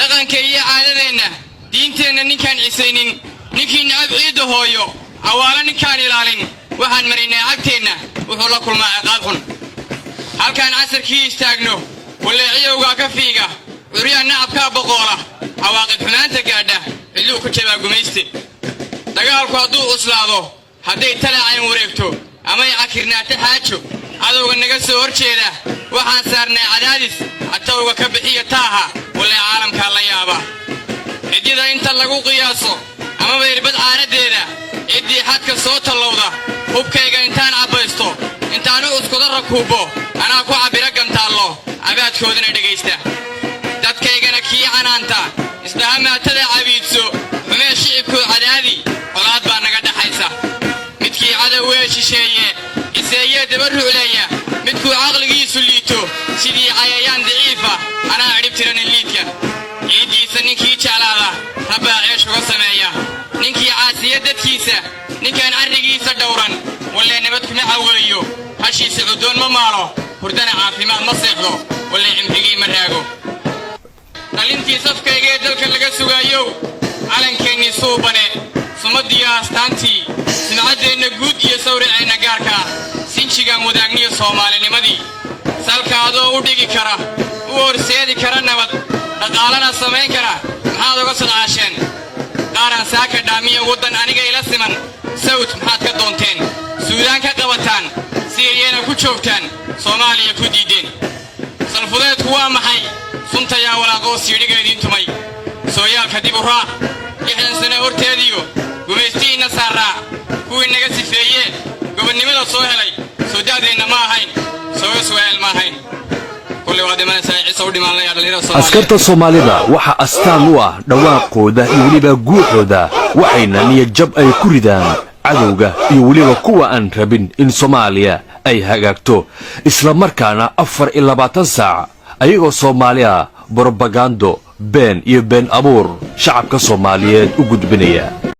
dhaqanka iyo caadadeenna diinteenna ninkaan cisaynin ninkii nacab ciidda hooyo awaala ninkaan ilaalin waxaan marinay agteenna wuxuu la kulmaa ciqaab xun halkaan casarkii istaagno waleeciyowgaa ka fiiga curyaa nacabkaa boqoola cawaaqib xumaanta gaadha cidluu ku jabaa gumayste dagaalku hadduu cuslaado hadday talaacayn wareegto amay cakirnaato xaajo cadowga naga soo hor jeeda waxaan saarnay cadaadis hatawga ka bixiya taaha walee caalamkaa la yaaba ciddida inta lagu qiyaaso amaba irbad caanadeeda ciddii xadka soo tallowda hubkayga intaan cabbaysto intaanu uskuda rakuubo anaa ku cabbira gantaallo cabaadkoodana dhegaysta dadkaygana kii canaanta isdhahamaatada cabiidso xumee shicibkuu cadaadi colaad baa naga dhaxaysa midkii cadow wee shisheeye iseeyee daba rucleeya midkuu caqligiisu liito sidii cayayaan daciifa anaa cidhib tiranin liidka ciiddiisa ninkii jeclaada rabbaa ceesh uga sameeya ninkii caasiya dadkiisa ninkaan carrigiisa dhowran wallee nabad kuma caweeyo hashiisa cuddoon ma maalo hurdana caafimaad ma seexdo wallee cimrigii ma raago dhalintii safkaygee dalka laga sugaayow calankeenni suubane sumaddiyo astaantii simcaddeenna guud iyo sawraceenna gaarkaa sinjigaan wadaagniyo soomaalinimadii salka adoo u dhigi kara u horseedi kara nabad dhaqaalana samayn kara maxaad uga sadcaasheen qaaraan saaka dhaamiya waddan aniga ila siman sawd maxaad ka doonteen suudaan ka qabataan siiriyana ku joogtaan soomaaliya ku diiddeen salfudeedku waa maxay suntayaa walaaqoo siidhiga idiin tumay sooyaalka dib u raac 60 sano horteediyo gumaystiinna saaraa kuwii naga sifeeyee gobonnimada soo helay soo da'deenna ma ahayn soo iswaa'el ma ahayn askarta Soomaalida waxa astaan u ah dhawaaqooda iyo waliba guuxooda waxayna niyad jab ay ku ridaan cadowga iyo waliba kuwa aan rabin in Soomaaliya ay hagaagto isla markaana 24 saac ayagoo Soomaaliya propaganda been iyo been abuur shacabka Soomaaliyeed u gudbinaya